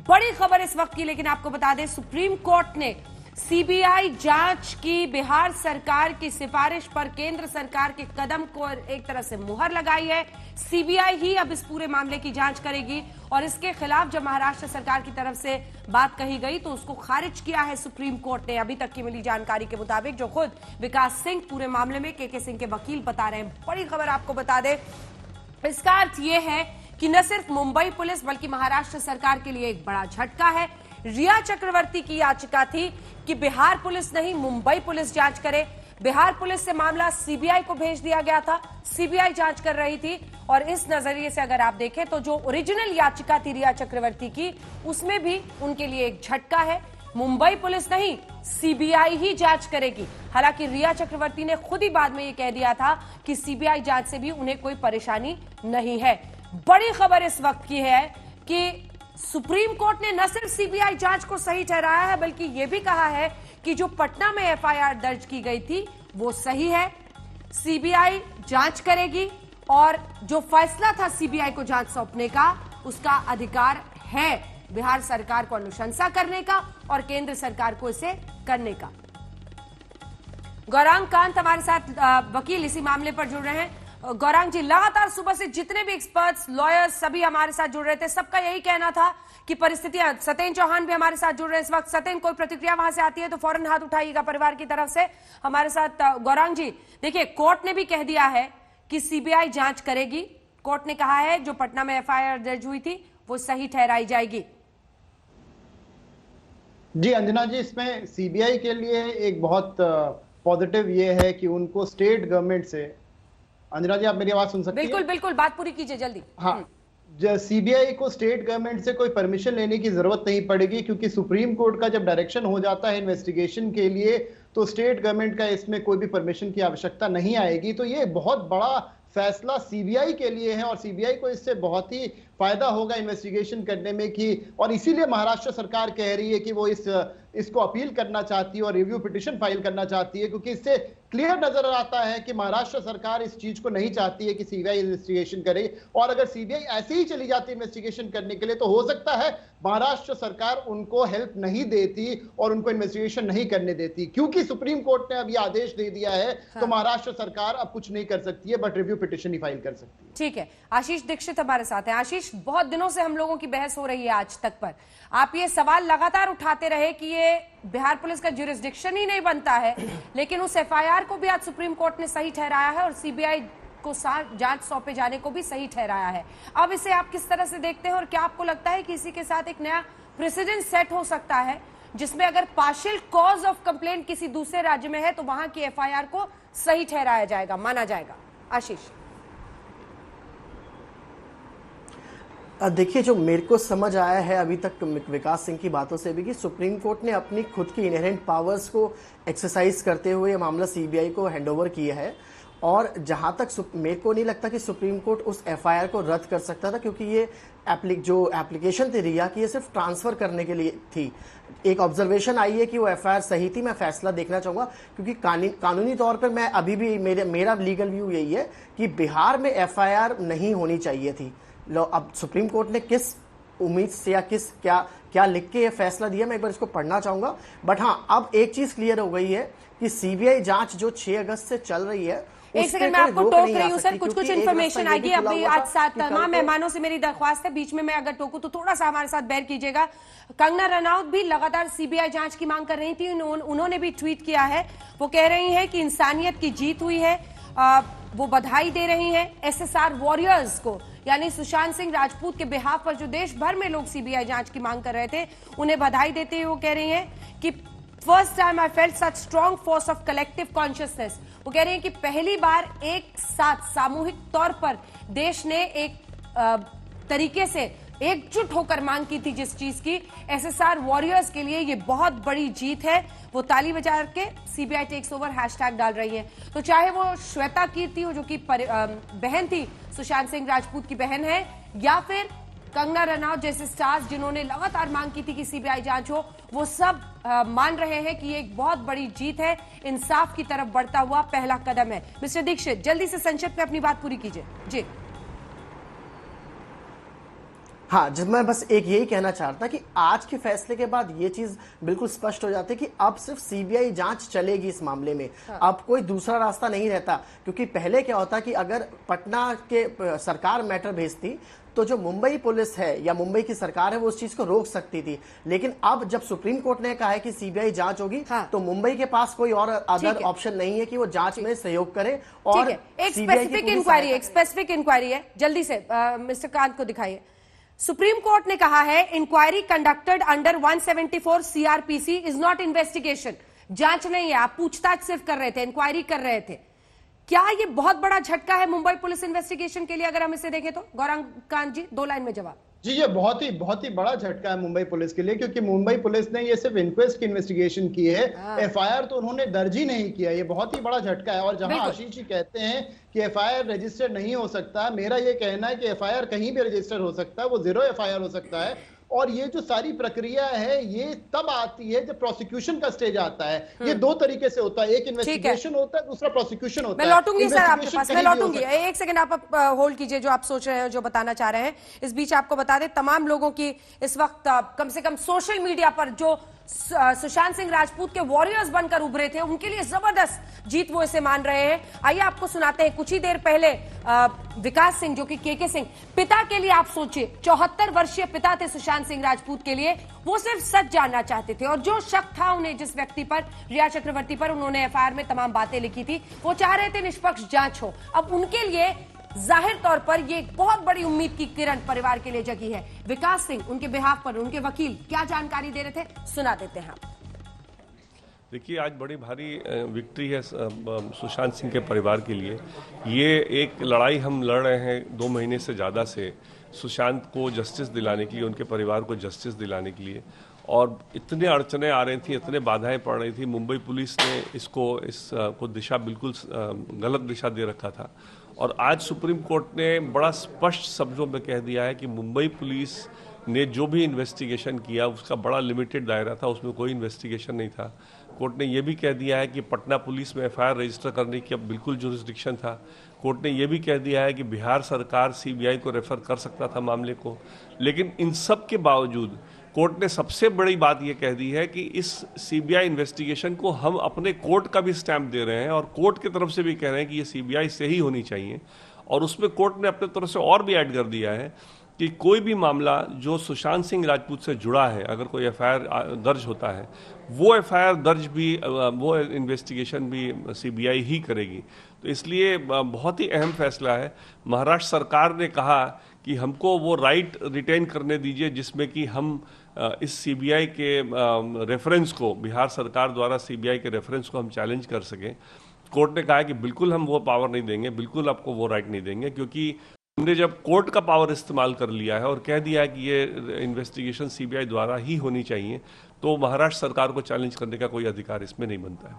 बड़ी खबर इस वक्त की, लेकिन आपको बता दें सुप्रीम कोर्ट ने सीबीआई जांच की बिहार सरकार की सिफारिश पर केंद्र सरकार के कदम को एक तरह से मुहर लगाई है। सीबीआई ही अब इस पूरे मामले की जांच करेगी और इसके खिलाफ जब महाराष्ट्र सरकार की तरफ से बात कही गई तो उसको खारिज किया है सुप्रीम कोर्ट ने। अभी तक की मिली जानकारी के मुताबिक जो खुद विकास सिंह पूरे मामले में के सिंह के वकील बता रहे हैं। बड़ी खबर आपको बता दें, इसका अर्थ यह है कि न सिर्फ मुंबई पुलिस बल्कि महाराष्ट्र सरकार के लिए एक बड़ा झटका है। रिया चक्रवर्ती की याचिका थी कि बिहार पुलिस नहीं मुंबई पुलिस जांच करे। बिहार पुलिस से मामला सीबीआई को भेज दिया गया था, सीबीआई जांच कर रही थी और इस नजरिए से अगर आप देखें तो जो ओरिजिनल याचिका थी रिया चक्रवर्ती की उसमें भी उनके लिए एक झटका है। मुंबई पुलिस नहीं सीबीआई ही जांच करेगी। हालांकि रिया चक्रवर्ती ने खुद ही बाद में यह कह दिया था कि सीबीआई जांच से भी उन्हें कोई परेशानी नहीं है। बड़ी खबर इस वक्त की है कि सुप्रीम कोर्ट ने न सिर्फ सीबीआई जांच को सही ठहराया है बल्कि यह भी कहा है कि जो पटना में एफआईआर दर्ज की गई थी वो सही है। सीबीआई जांच करेगी और जो फैसला था सीबीआई को जांच सौंपने का उसका अधिकार है बिहार सरकार को अनुशंसा करने का और केंद्र सरकार को इसे करने का। गौरांग कांत हमारे साथ वकील इसी मामले पर जुड़ रहे हैं। गौरांग जी, लगातार सुबह से जितने भी एक्सपर्ट्स लॉयर्स सभी हमारे साथ जुड़ रहे थे, सबका यही कहना था कि परिस्थितियां, सत्येन चौहान भी हमारे साथ जुड़ रहे हैं इस वक्त। सत्येन, कोई प्रतिक्रिया वहां से आती है तो फौरन हाथ उठाइएगा परिवार की तरफ से। हमारे साथ गौरांग जी, देखिए कोर्ट ने भी कह दिया है कि सीबीआई जांच करेगी। कोर्ट ने कहा है जो पटना में एफआईआर दर्ज हुई थी वो सही ठहराई जाएगी। जी अंजना जी, इसमें सीबीआई के लिए एक बहुत पॉजिटिव ये है कि उनको स्टेट गवर्नमेंट से, अंजना जी आप मेरी आवाज सुन सकती हैं? बिल्कुल बिल्कुल, बात पूरी कीजिए जल्दी। हाँ, सीबीआई को स्टेट गवर्नमेंट से कोई परमिशन लेने की जरूरत नहीं पड़ेगी क्योंकि सुप्रीम कोर्ट का जब डायरेक्शन हो जाता है इन्वेस्टिगेशन के लिए तो स्टेट गवर्नमेंट का इसमें कोई भी परमिशन की आवश्यकता नहीं आएगी। तो ये बहुत बड़ा फैसला सीबीआई के लिए है और सीबीआई को इससे बहुत ही फायदा होगा इन्वेस्टिगेशन करने में कि, और इसीलिए महाराष्ट्र सरकार कह रही है कि वो इसको अपील करना चाहती है और रिव्यू पिटीशन फाइल करना चाहती है क्योंकि इससे क्लियर नजर आता है कि महाराष्ट्र सरकार इस चीज को नहीं चाहती है कि सीबीआई इन्वेस्टिगेशन करे। और अगर सीबीआई ऐसे ही चली जाती है इन्वेस्टिगेशन करने के लिए तो हो सकता है महाराष्ट्र सरकार उनको हेल्प नहीं देती और उनको इन्वेस्टिगेशन नहीं करने देती। क्योंकि सुप्रीम कोर्ट ने अब ये आदेश दे दिया है तो महाराष्ट्र सरकार अब कुछ नहीं कर सकती है but review petition he file कर सकती है। ठीक है, आशीष दीक्षित हमारे साथ हैं। आशीष, बहुत दिनों से हम लोगों की बहस हो रही है आज तक पर, आप ये सवाल लगातार उठाते रहे कि ये बिहार पुलिस का ज्यूरिसडिक्शन ही नहीं बनता है, लेकिन उस एफआईआर को भी आज सुप्रीम कोर्ट ने सही ठहराया है और सीबीआई को जांच सौंपे जाने को भी सही ठहराया है। अब इसे आप किस तरह से देखते हैं और क्या आपको लगता है कि इसी के साथ एक नया प्रेसिडेंट सेट हो सकता है जिसमें अगर पार्शियल कॉज ऑफ कंप्लेंट किसी दूसरे राज्य में है तो वहां की एफआईआर को सही ठहराया जाएगा, माना जाएगा? आशीष, देखिए, जो मेरे को समझ आया है अभी तक विकास सिंह की बातों से भी कि सुप्रीम कोर्ट ने अपनी खुद की इनहेरेंट पावर्स को एक्सरसाइज करते हुए ये मामला सीबीआई को हैंडओवर किया है। और जहां तक मेरे को नहीं लगता कि सुप्रीम कोर्ट उस एफआईआर को रद्द कर सकता था क्योंकि ये जो एप्लीकेशन थी रिया की ये सिर्फ ट्रांसफर करने के लिए थी। एक ऑब्जर्वेशन आई है कि वो एफआईआर सही थी, मैं फैसला देखना चाहूंगा क्योंकि कानूनी तौर पर मैं अभी भी मेरा लीगल व्यू यही है कि बिहार में एफआईआर नहीं होनी चाहिए थी। अब सुप्रीम कोर्ट ने किस उम्मीद से या क्या लिख के ये फैसला दिया मैं एक बार इसको पढ़ना चाहूंगा। बट हाँ, अब एक चीज क्लियर हो गई है कि सीबीआई जांच जो 6 अगस्त से चल रही है, एक सेकंड मैं आपको टोक रही हूँ सर, कुछ इन्फॉर्मेशन आएगी अभी। आज साथ तमाम मेहमानों से मेरी दरख्वास्त है, बीच में मैं अगर टोकूं तो थोड़ा सा हमारे साथ बेयर कीजिएगा। कंगना रनौत भी लगातार सीबीआई जांच की मांग कर रही थी, उन्होंने भी ट्वीट किया है। वो कह रही है कि इंसानियत की जीत हुई है, वो बधाई दे रही है एसएसआर वॉरियर्स को, यानी सुशांत सिंह राजपूत के बिहाफ पर जो देश भर में लोग सीबीआई जांच की मांग कर रहे थे उन्हें बधाई देते हुए वो कह रही हैं कि first time I felt such strong force of collective consciousness. वो कह रही हैं कि पहली बार एक साथ सामूहिक तौर पर देश ने एक तरीके से एकजुट होकर मांग की थी जिस चीज की, एसएसआर वॉरियर्स के लिए ये बहुत बड़ी जीत है। वो ताली बजा के सीबीआई टेक्स ओवर हैशटैग डाल रही है। तो चाहे वो श्वेता कीर्ति हो जो कि बहन थी, सुशांत सिंह राजपूत की बहन है, या फिर कंगना रनौत जैसे स्टार्स जिन्होंने लगातार मांग की थी कि सीबीआई जांच हो, वो सब मान रहे हैं कि ये एक बहुत बड़ी जीत है, इंसाफ की तरफ बढ़ता हुआ पहला कदम है। मिस्टर दीक्षित, जल्दी से संक्षिप्त में अपनी बात पूरी कीजिए। जी हाँ, जब मैं बस एक यही कहना चाहता कि आज के फैसले के बाद ये चीज बिल्कुल स्पष्ट हो जाती है कि अब सिर्फ सीबीआई जांच चलेगी इस मामले में। हाँ। अब कोई दूसरा रास्ता नहीं रहता, क्योंकि पहले क्या होता कि अगर पटना के सरकार मैटर भेजती तो जो मुंबई पुलिस है या मुंबई की सरकार है वो उस चीज को रोक सकती थी, लेकिन अब जब सुप्रीम कोर्ट ने कहा है कि सीबीआई जांच होगी, हाँ। तो मुंबई के पास कोई और अदर ऑप्शन नहीं है कि वो जांच में सहयोग करे। और एक स्पेसिफिक इंक्वायरी है, जल्दी से मिस्टर कांत को दिखाइए। सुप्रीम कोर्ट ने कहा है inquiry conducted under 174 CrPC is not investigation. जांच नहीं है, आप पूछताछ सिर्फ कर रहे थे, इंक्वायरी कर रहे थे। क्या ये बहुत बड़ा झटका है मुंबई पुलिस इन्वेस्टिगेशन के लिए, अगर हम इसे देखें तो? गौरांग कांत जी, 2 लाइन में जवाब। जी, ये बहुत ही बड़ा झटका है मुंबई पुलिस के लिए, क्योंकि मुंबई पुलिस ने ये सिर्फ इंक्वेस्ट की इन्वेस्टिगेशन की है, एफआईआर तो उन्होंने दर्ज ही नहीं किया। ये बहुत ही बड़ा झटका है। और जहां आशीष जी कहते हैं कि एफआईआर रजिस्टर नहीं हो सकता, मेरा ये कहना है कि एफआईआर कहीं भी रजिस्टर हो सकता है, वो 0 एफआईआर हो सकता है। और ये जो सारी प्रक्रिया है ये तब आती है जब प्रोसिक्यूशन का स्टेज आता है। ये 2 तरीके से होता है, एक इन्वेस्टिगेशन होता है, दूसरा प्रोसिक्यूशन होता है। मैं लौटूंगी सर आपके पास, मैं लौटूंगी। एक सेकंड आप होल्ड कीजिए, जो आप सोच रहे हैं, जो बताना चाह रहे हैं। इस बीच आपको बता दें, तमाम लोगों की इस वक्त कम से कम सोशल मीडिया पर जो सुशांत सिंह राजपूत के वॉरियर्स बनकर उभरे थे, उनके लिए जबरदस्त जीत वो इसे मान रहे हैं। आइए आपको सुनाते हैं। कुछ ही देर पहले विकास सिंह, जो कि केके सिंह, पिता के लिए आप सोचिए, 74 वर्षीय पिता थे सुशांत सिंह राजपूत के लिए, वो सिर्फ सच जानना चाहते थे। और जो शक था उन्हें जिस व्यक्ति पर, रिया चक्रवर्ती पर, उन्होंने एफआईआर में तमाम बातें लिखी थी, वो चाह रहे थे निष्पक्ष जांच हो। अब उनके लिए जाहिर तौर पर ये बहुत बड़ी उम्मीद की किरण परिवार के लिए जगी है। विकास सिंह उनके बिहाफ पर, उनके वकील क्या जानकारी दे रहे थे, सुना देते हैं। देखिए, आज बड़ी भारी विक्ट्री है सुशांत सिंह के परिवार के लिए। ये एक लड़ाई हम लड़ रहे हैं 2 महीने से ज़्यादा से, सुशांत को जस्टिस दिलाने के लिए, उनके परिवार को जस्टिस दिलाने के लिए। और इतने अड़चने आ रही थी, इतने बाधाएं पड़ रही थी। मुंबई पुलिस ने इसको दिशा बिल्कुल गलत दिशा दे रखा था। और आज सुप्रीम कोर्ट ने बड़ा स्पष्ट शब्दों में कह दिया है कि मुंबई पुलिस ने जो भी इन्वेस्टिगेशन किया उसका बड़ा लिमिटेड दायरा था, उसमें कोई इन्वेस्टिगेशन नहीं था। कोर्ट ने यह भी कह दिया है कि पटना पुलिस में एफआईआर रजिस्टर करने की अब बिल्कुल जुरिस्डिक्शन था। कोर्ट ने यह भी कह दिया है कि बिहार सरकार सीबीआई को रेफर कर सकता था मामले को। लेकिन इन सब के बावजूद कोर्ट ने सबसे बड़ी बात यह कह दी है कि इस सीबीआई इन्वेस्टिगेशन को हम अपने कोर्ट का भी स्टैंप दे रहे हैं और कोर्ट की तरफ से भी कह रहे हैं कि ये सीबीआई से ही होनी चाहिए। और उसमें कोर्ट ने अपने तरफ से और भी ऐड कर दिया है कि कोई भी मामला जो सुशांत सिंह राजपूत से जुड़ा है, अगर कोई एफआईआर दर्ज होता है, वो एफआईआर दर्ज भी, वो इन्वेस्टिगेशन भी सीबीआई ही करेगी। तो इसलिए बहुत ही अहम फैसला है। महाराष्ट्र सरकार ने कहा कि हमको वो राइट रिटेन करने दीजिए जिसमें कि हम इस सीबीआई के रेफरेंस को, बिहार सरकार द्वारा सीबीआई के रेफरेंस को हम चैलेंज कर सकें। कोर्ट ने कहा कि बिल्कुल हम वो पावर नहीं देंगे, बिल्कुल आपको वो राइट नहीं देंगे, क्योंकि हमने जब कोर्ट का पावर इस्तेमाल कर लिया है और कह दिया है कि ये इन्वेस्टिगेशन सीबीआई द्वारा ही होनी चाहिए, तो महाराष्ट्र सरकार को चैलेंज करने का कोई अधिकार इसमें नहीं बनता है।